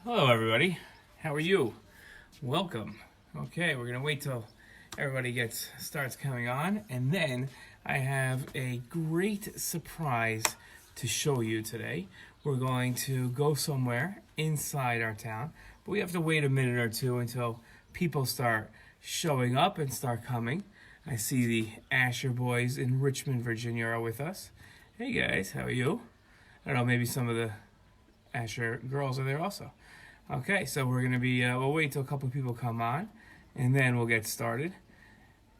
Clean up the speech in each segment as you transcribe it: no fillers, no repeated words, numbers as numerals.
Hello, everybody. How are you? Welcome. Okay, we're gonna wait till everybody starts coming on, and then I have a great surprise to show you today. We're going to go somewhere inside our town, but we have to wait a minute or two until people start showing up and start coming. I see the Asher boys in Richmond, Virginia are with us. Hey guys, how are you? I don't know, maybe some of the Asher girls are there also. Okay, so we're going to we'll wait till a couple of people come on, and then we'll get started.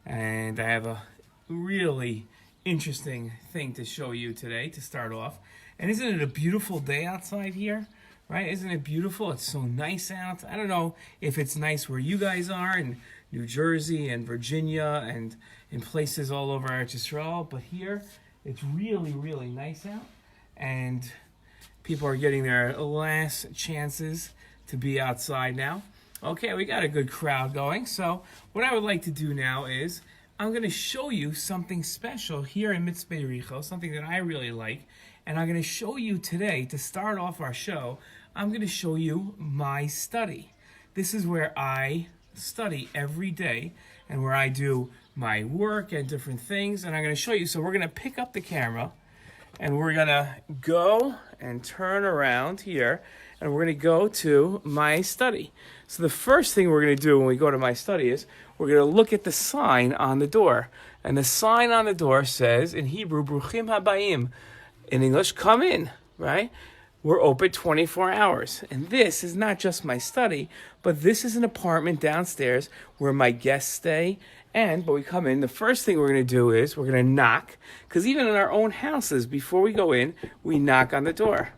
And I have a really interesting thing to show you today to start off. And isn't it a beautiful day outside here? Right? Isn't it beautiful? It's so nice out. I don't know if it's nice where you guys are in New Jersey and Virginia and in places all over Eretz Yisrael, but here it's really, really nice out. And people are getting their last chances to be outside now. Okay, we got a good crowd going. So what I would like to do now is I'm going to show you something special here in Mitzvah Yericho, something that I really like. And I'm going to show you today, to start off our show, I'm going to show you my study. This is where I study every day and where I do my work and different things. And I'm going to show you. So we're going to pick up the camera and we're going to go and turn around here. And we're going to go to my study. So the first thing we're going to do when we go to my study is we're going to look at the sign on the door. And the sign on the door says, in Hebrew, Bruchim Habayim. In English, come in, right? We're open 24 hours. And this is not just my study, but this is an apartment downstairs where my guests stay. But we come in, the first thing we're going to do is we're going to knock. Because even in our own houses, before we go in, we knock on the door.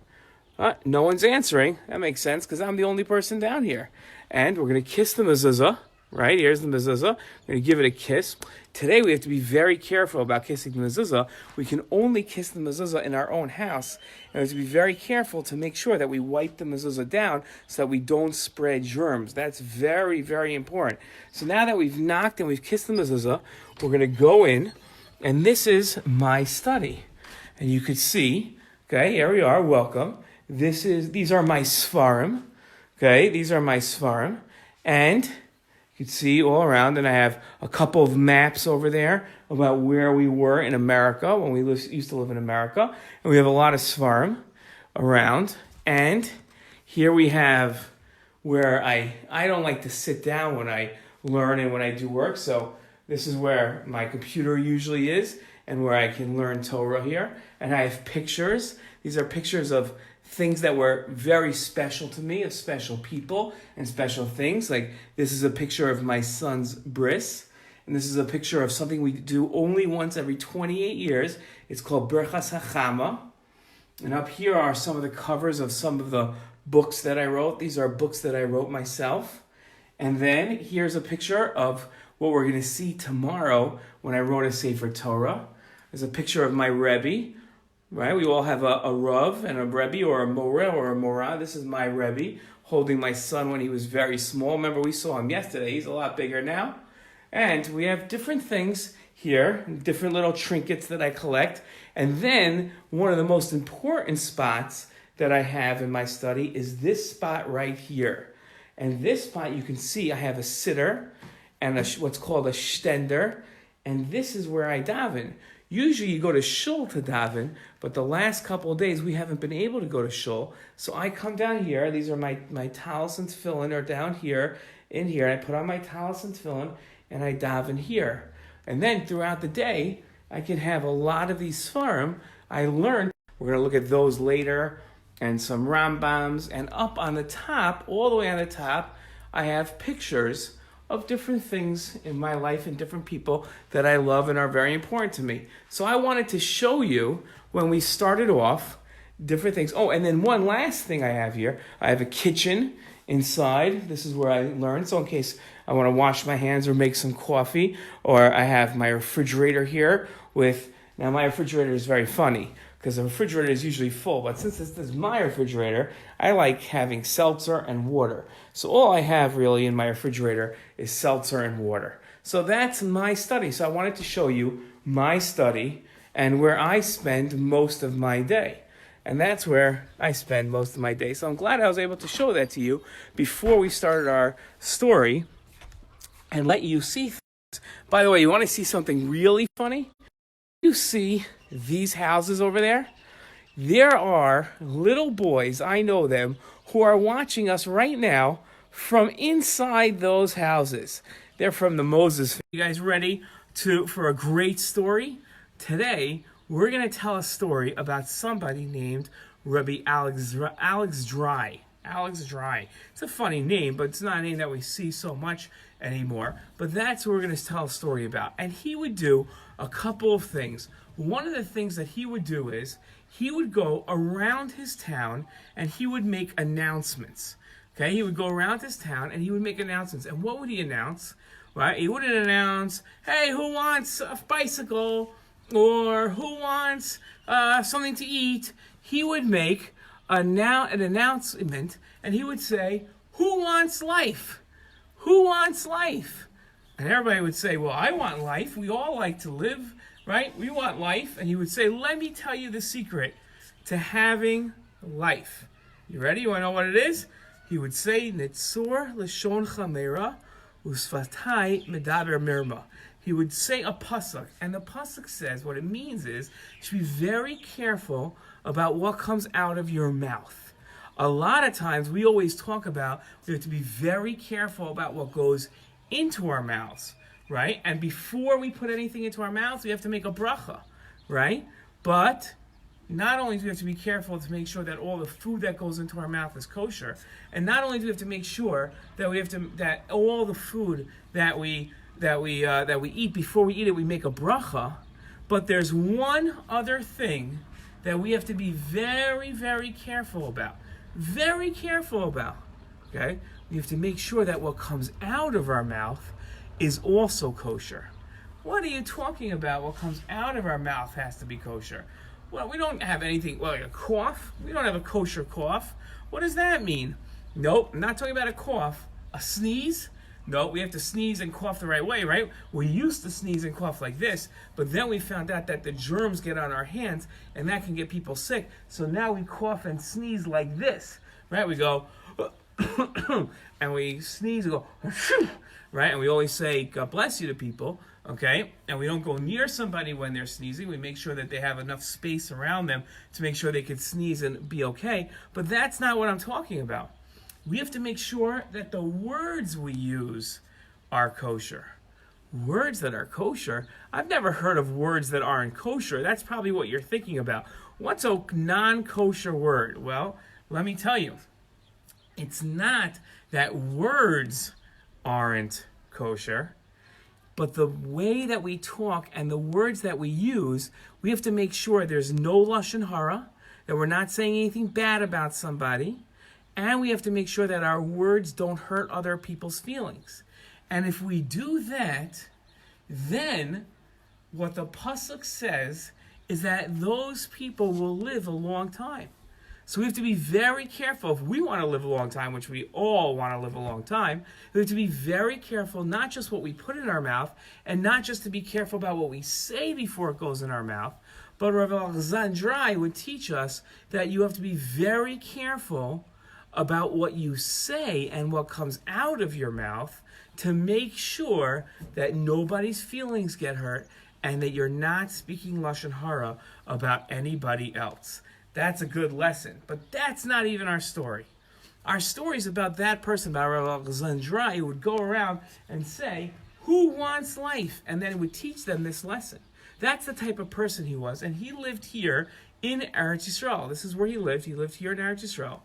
No one's answering. That makes sense because I'm the only person down here. And we're going to kiss the mezuzah. Right, here's the mezuzah. We're going to give it a kiss. Today we have to be very careful about kissing the mezuzah. We can only kiss the mezuzah in our own house. And we have to be very careful to make sure that we wipe the mezuzah down so that we don't spread germs. That's very, very important. So now that we've knocked and we've kissed the mezuzah, we're going to go in. And this is my study. And you could see, okay, here we are, welcome. These are my Sfarim. Okay, these are my Sfarim. And you can see all around, and I have a couple of maps over there about where we were in America when we used to live in America. And we have a lot of Sfarim around. And here we have where I don't like to sit down when I learn and when I do work. So this is where my computer usually is and where I can learn Torah here. And I have pictures. These are pictures of things that were very special to me, of special people and special things. Like this is a picture of my son's bris. And this is a picture of something we do only once every 28 years. It's called Birchas HaChama. And up here are some of the covers of some of the books that I wrote. These are books that I wrote myself. And then here's a picture of what we're going to see tomorrow when I wrote a Sefer Torah. There's a picture of my Rebbe. Right, we all have a Rav and a Rebbe or a Moreh or a Morah. This is my Rebbe holding my son when he was very small. Remember, we saw him yesterday. He's a lot bigger now. And we have different things here, different little trinkets that I collect. And then one of the most important spots that I have in my study is this spot right here. And this spot, you can see I have a sitter and what's called a shtender. And this is where I daven. Usually you go to shul to daven, but the last couple of days we haven't been able to go to shul. So I come down here. These are my talis and tefillin are down here, in here. I put on my talis and tefillin, and I daven here. And then throughout the day, I can have a lot of these svarim I learned. We're going to look at those later, and some Rambams. And up on the top, all the way on the top, I have pictures of different things in my life and different people that I love and are very important to me. So I wanted to show you when we started off different things. Oh, and then one last thing I have here. I have a kitchen inside. This is where I learned. So in case I want to wash my hands or make some coffee, or I have my refrigerator here now my refrigerator is very funny because the refrigerator is usually full. But since this is my refrigerator, I like having seltzer and water. So all I have really in my refrigerator is seltzer and water. So that's my study. So I wanted to show you my study and where I spend most of my day. And that's where I spend most of my day. So I'm glad I was able to show that to you before we started our story and let you see things. By the way, you want to see something really funny? You see these houses over there? There are little boys, I know them, who are watching us right now from inside those houses. They're from the Moses. You guys ready for a great story? Today, we're going to tell a story about somebody named Rabbi Alex Dry. Alex Dry. It's a funny name, but it's not a name that we see so much anymore. But that's what we're going to tell a story about. And he would do a couple of things. One of the things that he would do is he would go around his town and he would make announcements. Okay, he would go around his town and he would make announcements. And what would he announce? Right? He wouldn't announce, hey, who wants a bicycle? Or who wants something to eat? He would make an announcement and he would say, who wants life? Who wants life? And everybody would say, well, I want life. We all like to live, right? We want life. And he would say, let me tell you the secret to having life. You ready? You want to know what it is? He would say, Netzor Lashon Chamera Usfatai Medaber Mirma. He would say a pasuk, and the pasuk says what it means is you should be very careful about what comes out of your mouth. A lot of times we always talk about we have to be very careful about what goes into our mouths, right? And before we put anything into our mouths, we have to make a bracha, right? But not only do we have to be careful to make sure that all the food that goes into our mouth is kosher, and not only do we have to make sure that all the food that we eat, before we eat it, we make a bracha, but there's one other thing that we have to be very, very careful about. Very careful about, okay? We have to make sure that what comes out of our mouth is also kosher. What are you talking about? What comes out of our mouth has to be kosher. Well, we don't have anything, like a cough. We don't have a kosher cough. What does that mean? Nope, I'm not talking about a cough. A sneeze? No, we have to sneeze and cough the right way, right? We used to sneeze and cough like this, but then we found out that the germs get on our hands, and that can get people sick. So now we cough and sneeze like this, right? We go, and we sneeze and go, right? And we always say, God bless you to people, okay? And we don't go near somebody when they're sneezing. We make sure that they have enough space around them to make sure they can sneeze and be okay. But that's not what I'm talking about. We have to make sure that the words we use are kosher. Words that are kosher? I've never heard of words that aren't kosher. That's probably what you're thinking about. What's a non-kosher word? Well, let me tell you. It's not that words aren't kosher, but the way that we talk and the words that we use, we have to make sure there's no lashon hara, that we're not saying anything bad about somebody, and we have to make sure that our words don't hurt other people's feelings. And if we do that, then what the pasuk says is that those people will live a long time. So we have to be very careful. If we want to live a long time, which we all want to live a long time, we have to be very careful, not just what we put in our mouth, and not just to be careful about what we say before it goes in our mouth, but Rav Alexandrai would teach us that you have to be very careful about what you say and what comes out of your mouth to make sure that nobody's feelings get hurt and that you're not speaking lashon hara about anybody else. That's a good lesson, but that's not even our story. Our story is about that person, about Rav Alexandrai, who would go around and say, who wants life? And then would teach them this lesson. That's the type of person he was, and he lived here in Eretz Yisrael. This is where he lived. He lived here in Eretz Yisrael.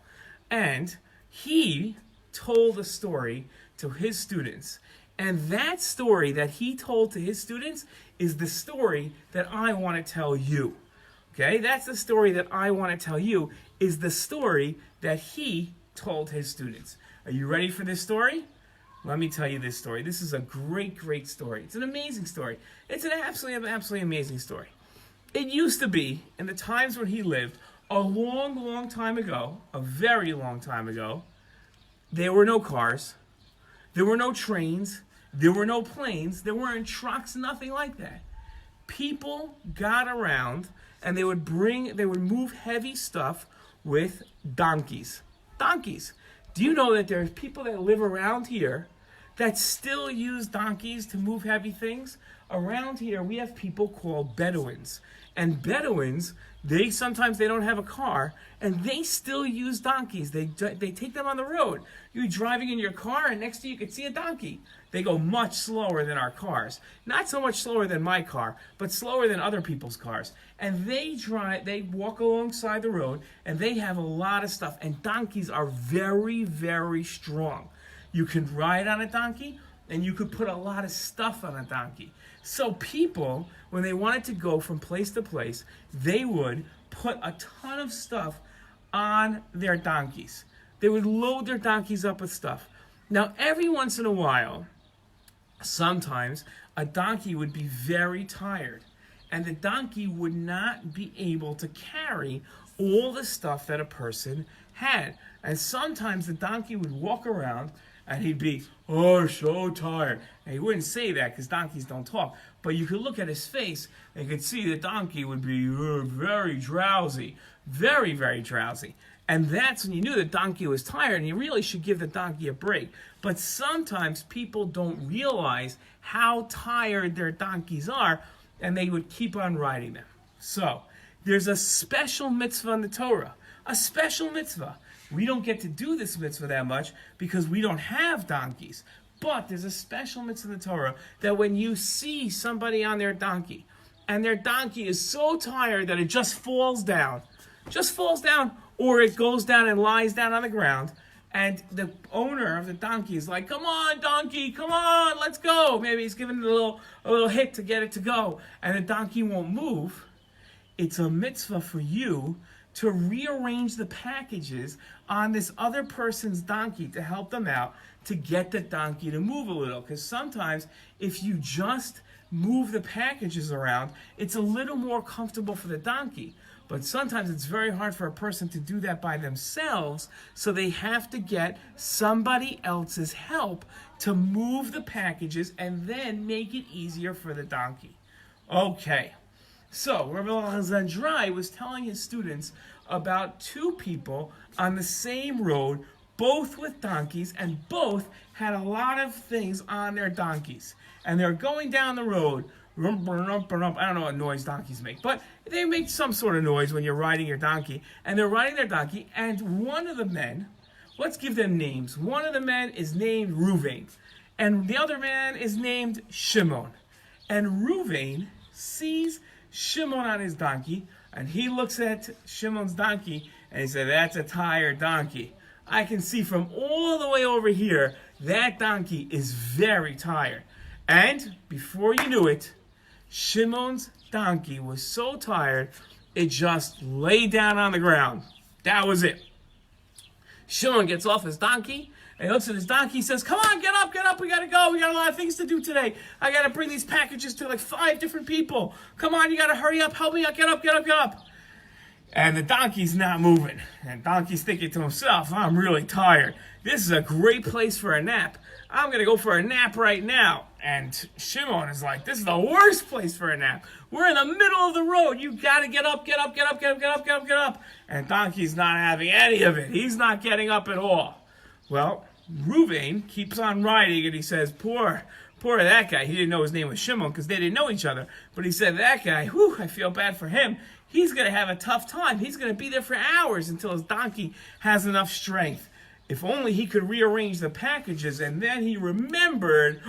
And he told a story to his students. And that story that he told to his students is the story that I want to tell you. Okay? That's the story that I want to tell you, is the story that he told his students. Are you ready for this story? Let me tell you this story. This is a great, great story. It's an amazing story. It's an absolutely amazing story. It used to be, in the times when he lived, a long, long time ago, a very long time ago, there were no cars, there were no trains, there were no planes, there weren't trucks, nothing like that. People got around and they would move heavy stuff with donkeys. Donkeys. Do you know that there's people that live around here that still use donkeys to move heavy things? Around here, we have people called Bedouins. And Bedouins, sometimes they don't have a car, and they still use donkeys. They take them on the road. You're driving in your car, and next to you can see a donkey. They go much slower than our cars. Not so much slower than my car, but slower than other people's cars. And they walk alongside the road, and they have a lot of stuff. And donkeys are very, very strong. You can ride on a donkey, and you could put a lot of stuff on a donkey. So people, when they wanted to go from place to place, they would put a ton of stuff on their donkeys. They would load their donkeys up with stuff. Now, every once in a while, sometimes a donkey would be very tired, and the donkey would not be able to carry all the stuff that a person had. And sometimes the donkey would walk around and he'd be, oh, so tired. And he wouldn't say that because donkeys don't talk. But you could look at his face and you could see the donkey would be very drowsy. Very, very drowsy. And that's when you knew the donkey was tired, and you really should give the donkey a break. But sometimes people don't realize how tired their donkeys are, and they would keep on riding them. So, there's a special mitzvah in the Torah. A special mitzvah. We don't get to do this mitzvah that much because we don't have donkeys. But there's a special mitzvah in the Torah that when you see somebody on their donkey, and their donkey is so tired that it just falls down, or it goes down and lies down on the ground, and the owner of the donkey is like, come on, donkey, come on, let's go. Maybe he's giving it a little hit to get it to go, and the donkey won't move. It's a mitzvah for you to rearrange the packages on this other person's donkey to help them out to get the donkey to move a little. Because sometimes if you just move the packages around, it's a little more comfortable for the donkey. But sometimes it's very hard for a person to do that by themselves, so they have to get somebody else's help to move the packages and then make it easier for the donkey. Okay, so Rabbi Alexandrai was telling his students about two people on the same road, both with donkeys, and both had a lot of things on their donkeys. And they're going down the road. I don't know what noise donkeys make, but they make some sort of noise when you're riding your donkey. And they're riding their donkey, and one of the men, let's give them names. One of the men is named Ruvain, and the other man is named Shimon. And Ruvain sees Shimon on his donkey, and he looks at Shimon's donkey, and he said, that's a tired donkey. I can see from all the way over here, that donkey is very tired. And before you knew it, Shimon's donkey was so tired, it just lay down on the ground. That was it. Shimon gets off his donkey, and he looks at his donkey, he says, come on, get up, we gotta go, we got a lot of things to do today. I gotta bring these packages to like 5 different people. Come on, you gotta hurry up, help me out, get up. And the donkey's not moving. And donkey's thinking to himself, I'm really tired. This is a great place for a nap. I'm going to go for a nap right now. And Shimon is like, this is the worst place for a nap. We're in the middle of the road. You got to get up. And donkey's not having any of it. He's not getting up at all. Well, Ruvain keeps on riding, and he says, poor that guy. He didn't know his name was Shimon because they didn't know each other. But he said, that guy, whew, I feel bad for him. He's going to have a tough time. He's going to be there for hours until his donkey has enough strength. If only he could rearrange the packages. And then he remembered,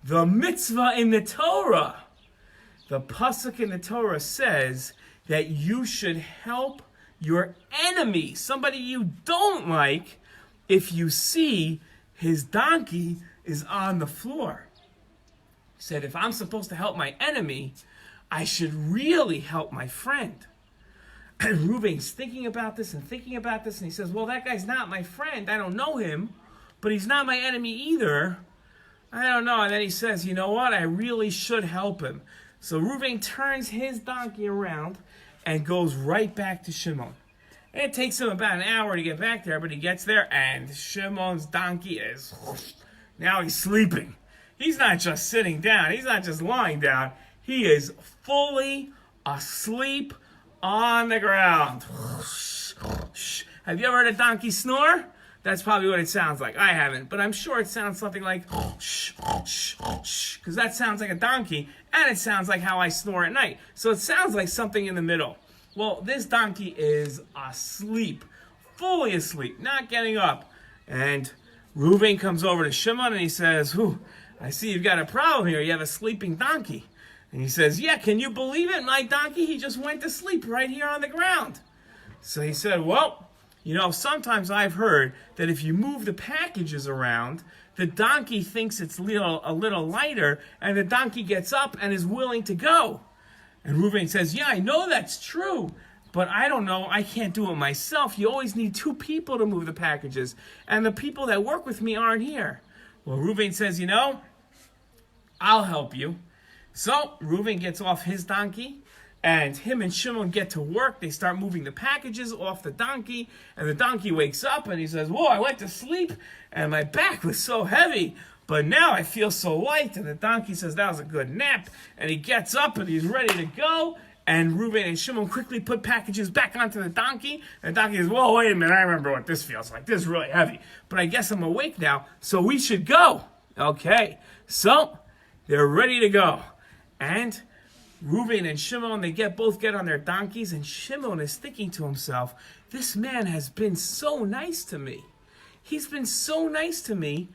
the mitzvah in the Torah. The pasuk in the Torah says that you should help your enemy, somebody you don't like, if you see his donkey is on the floor. He said, if I'm supposed to help my enemy, I should really help my friend. And Reuben's thinking about this, and he says, well, that guy's not my friend. I don't know him, but he's not my enemy either. I don't know. And then he says, you know what? I really should help him. So Reuben turns his donkey around and goes right back to Shimon. And it takes him about an hour to get back there, but he gets there, and Shimon's donkey is, now he's sleeping. He's not just sitting down. He's not just lying down. He is fully asleep on the ground. Have you ever heard a donkey snore? That's probably what it sounds like. I haven't, but I'm sure it sounds something like because that sounds like a donkey, and it sounds like how I snore at night. So it sounds like something in the middle. Well, this donkey is asleep, fully asleep, not getting up. And Reuven comes over to Shimon and he says, I see you've got a problem here. You have a sleeping donkey. And he says, yeah, can you believe it? My donkey, he just went to sleep right here on the ground. So he said, well, sometimes I've heard that if you move the packages around, the donkey thinks it's a little lighter, and the donkey gets up and is willing to go. And Reuven says, yeah, I know that's true, but I don't know, I can't do it myself. You always need 2 people to move the packages, and the people that work with me aren't here. Well, Reuven says, I'll help you. So Reuven gets off his donkey, and him and Shimon get to work. They start moving the packages off the donkey, and the donkey wakes up and he says, whoa, I went to sleep and my back was so heavy, but now I feel so light. And the donkey says, that was a good nap. And he gets up and he's ready to go. And Reuven and Shimon quickly put packages back onto the donkey. And the donkey says, whoa, wait a minute, I remember what this feels like. This is really heavy, but I guess I'm awake now, so we should go. Okay, so they're ready to go. And Reuven and Shimon, they both get on their donkeys, and Shimon is thinking to himself, this man has been so nice to me. He's been so nice to me.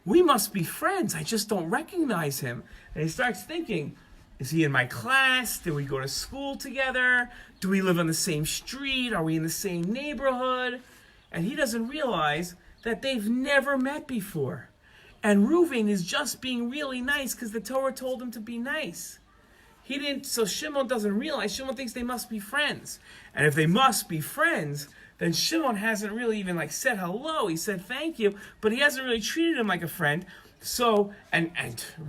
We must be friends. I just don't recognize him. And he starts thinking, is he in my class? Did we go to school together? Do we live on the same street? Are we in the same neighborhood? And he doesn't realize that they've never met before. And Reuven is just being really nice because the Torah told him to be nice. So Shimon doesn't realize. Shimon thinks they must be friends. And if they must be friends, then Shimon hasn't really even said hello. He said thank you, but he hasn't really treated him like a friend. So, and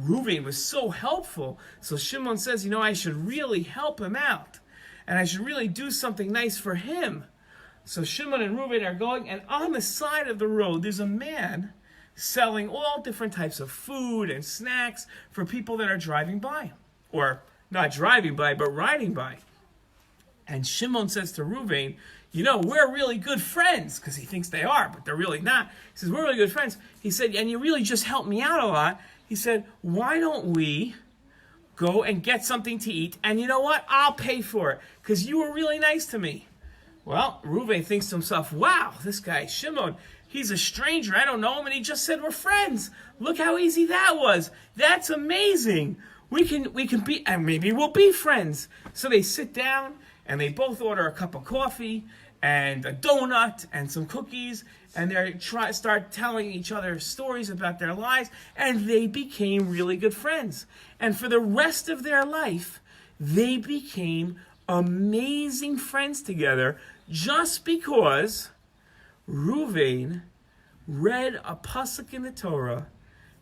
Reuven was so helpful. So Shimon says, I should really help him out. And I should really do something nice for him. So Shimon and Reuven are going, and on the side of the road, there's a man selling all different types of food and snacks for people that are driving by. Or not driving by, but riding by. And Shimon says to Reuven, we're really good friends, because he thinks they are, but they're really not. He says, we're really good friends. He said, and you really just helped me out a lot. He said, why don't we go and get something to eat, and you know what? I'll pay for it, because you were really nice to me. Well, Reuven thinks to himself, wow, this guy, Shimon, he's a stranger. I don't know him, and he just said we're friends. Look how easy that was. That's amazing. We can be, and maybe we'll be friends. So they sit down, and they both order a cup of coffee, and a donut, and some cookies, and they start telling each other stories about their lives, and they became really good friends. And for the rest of their life, they became amazing friends together, just because Reuven read a pasuk in the Torah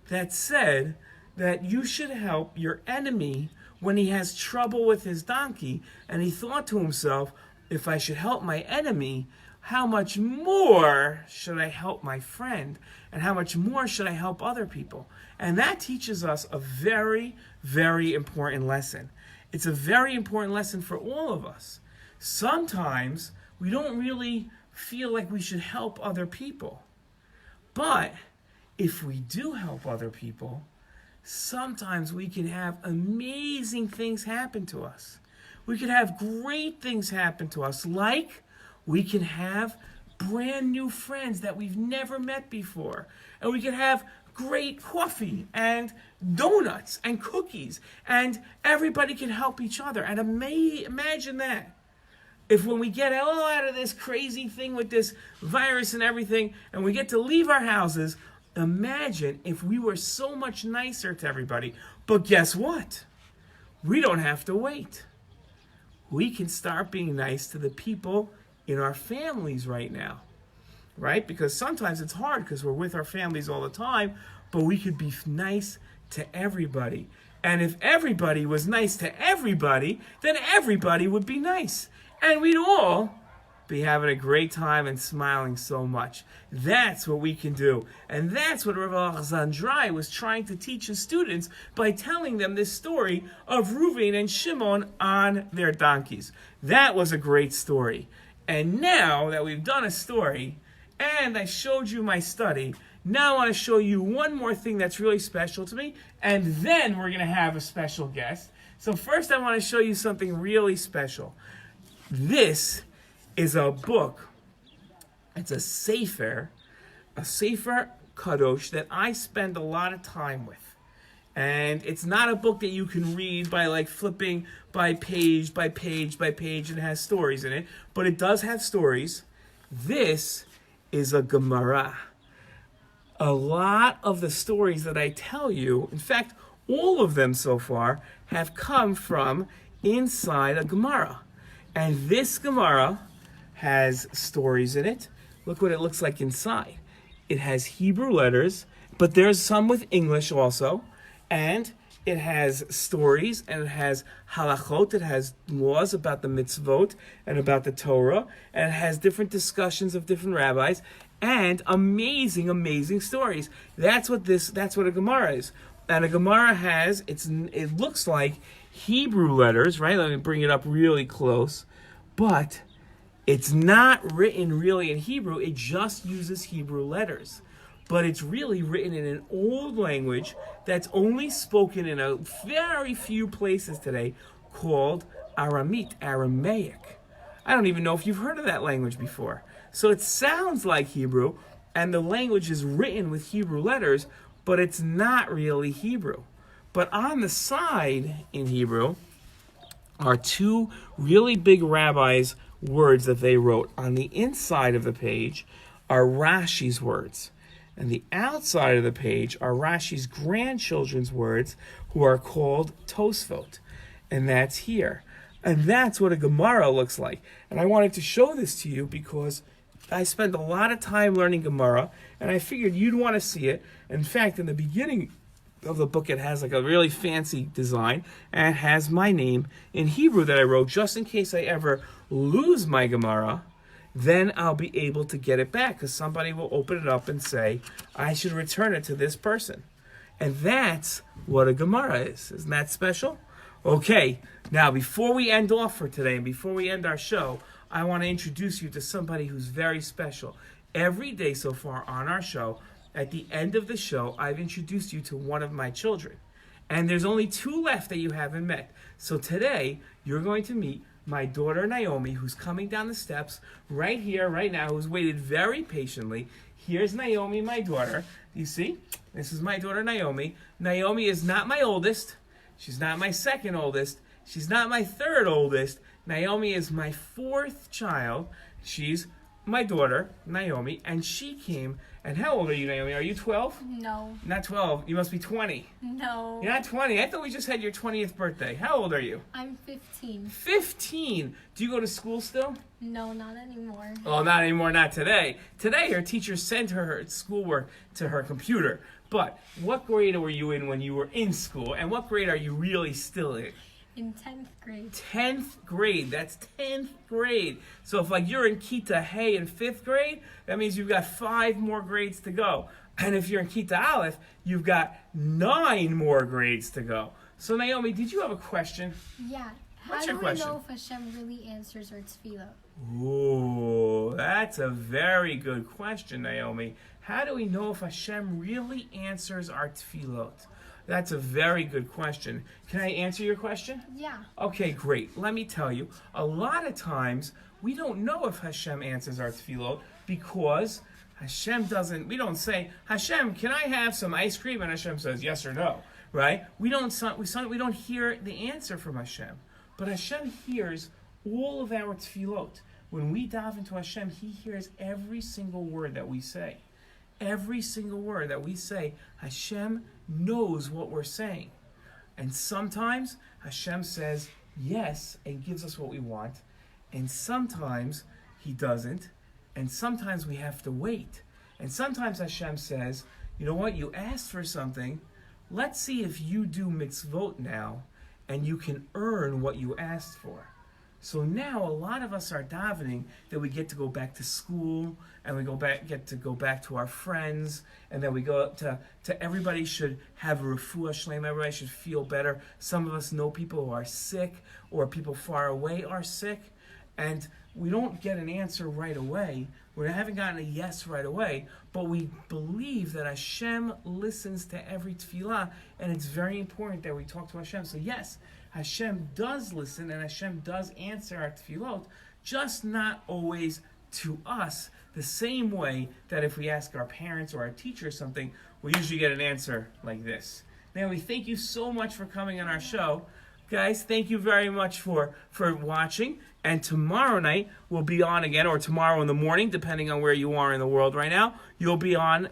that said that you should help your enemy when he has trouble with his donkey. And he thought to himself, if I should help my enemy, how much more should I help my friend? And how much more should I help other people? And that teaches us a very, very important lesson. It's a very important lesson for all of us. Sometimes we don't really feel like we should help other people. But if we do help other people, sometimes we can have amazing things happen to us. We can have great things happen to us, like we can have brand new friends that we've never met before. And we can have great coffee and donuts and cookies, and everybody can help each other. And imagine that. If when we get all out of this crazy thing with this virus and everything, and we get to leave our houses, imagine if we were so much nicer to everybody. But guess what? We don't have to wait. We can start being nice to the people in our families right now, right? Because sometimes it's hard because we're with our families all the time, but we could be nice to everybody. And if everybody was nice to everybody, then everybody would be nice. And we'd all be having a great time and smiling so much. That's what we can do. And that's what Rav Alexandrai was trying to teach his students by telling them this story of Reuven and Shimon on their donkeys. That was a great story. And now that we've done a story, and I showed you my study, now I want to show you one more thing that's really special to me, and then we're going to have a special guest. So first I want to show you something really special. This is a book. It's a Sefer Kadosh that I spend a lot of time with. And it's not a book that you can read by like flipping by page by page by page and it has stories in it, but it does have stories. This is a Gomorrah. A lot of the stories that I tell you, in fact, all of them so far, have come from inside a Gomorrah. And this Gomorrah has stories in it. Look what it looks like inside. It has Hebrew letters, but there's some with English also. And it has stories, and it has halachot, it has laws about the mitzvot and about the Torah, and it has different discussions of different rabbis, and amazing, amazing stories. That's what a Gomorrah is. And a Gomorrah has, it looks like Hebrew letters, right? Let me bring it up really close. But it's not written really in Hebrew, it just uses Hebrew letters. But it's really written in an old language that's only spoken in a very few places today called Aramaic. I don't even know if you've heard of that language before. So it sounds like Hebrew, and the language is written with Hebrew letters, but it's not really Hebrew. But on the side in Hebrew are two really big rabbis' words that they wrote. On the inside of the page are Rashi's words. And the outside of the page are Rashi's grandchildren's words, who are called Tosfot. And that's here. And that's what a Gemara looks like. And I wanted to show this to you because I spend a lot of time learning Gemara, and I figured you'd want to see it. In fact, in the beginning of the book, it has like a really fancy design, and it has my name in Hebrew that I wrote just in case I ever lose my Gemara. Then I'll be able to get it back because somebody will open it up and say, I should return it to this person. And that's what a Gomorrah is. Isn't that special? Okay, now before we end off for today and before we end our show, I want to introduce you to somebody who's very special. Every day so far on our show, at the end of the show, I've introduced you to one of my children. And there's only two left that you haven't met. So today, you're going to meet my daughter Naomi, who's coming down the steps right here, right now, who's waited very patiently. Here's Naomi, my daughter. You see? This is my daughter Naomi. Naomi is not my oldest. She's not my second oldest. She's not my third oldest. Naomi is my fourth child. She's my daughter, Naomi, and she came. And how old are you, Naomi? Are you 12? No. Not 12. You must be 20. No. You're not 20. I thought we just had your 20th birthday. How old are you? I'm 15. 15? Do you go to school still? No, not anymore. Oh, not anymore, not today. Today, her teacher sent her schoolwork to her computer. But what grade were you in when you were in school? And what grade are you really still in? In 10th grade. 10th grade. That's 10th grade. So if like you're in Kita Hey in 5th grade, that means you've got 5 more grades to go. And if you're in Kita Aleph, you've got 9 more grades to go. So Naomi, did you have a question? Yeah. What's How your do question? we know if Hashem really answers our tefillah? Ooh, that's a very good question, Naomi. How do we know if Hashem really answers our tefillot? That's a very good question. Can I answer your question? Yeah. Okay, great. Let me tell you, a lot of times we don't know if Hashem answers our tefillot because Hashem doesn't, we don't say, Hashem, can I have some ice cream? And Hashem says yes or no, right? We don't hear the answer from Hashem. But Hashem hears all of our tefillot. When we dive into Hashem, He hears every single word that we say. Every single word that we say, Hashem knows what we're saying. And sometimes Hashem says yes and gives us what we want. And sometimes He doesn't. And sometimes we have to wait. And sometimes Hashem says, you know what, you asked for something. Let's see if you do mitzvot now and you can earn what you asked for. So now a lot of us are davening that we get to go back to school, and we get to go back to our friends, and then we go to everybody should have a refuah shlema. Everybody should feel better. Some of us know people who are sick, or people far away are sick, and we don't get an answer right away. We haven't gotten a yes right away, but we believe that Hashem listens to every tefillah, and it's very important that we talk to Hashem. So yes, Hashem does listen, and Hashem does answer our tefillot, just not always to us the same way that if we ask our parents or our teacher something, we usually get an answer like this. Now, we thank you so much for coming on our show. Guys, thank you very much for watching. And tomorrow night we'll be on again, or tomorrow in the morning, depending on where you are in the world right now. We'll be on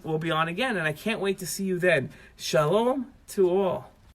again, and I can't wait to see you then. Shalom to all.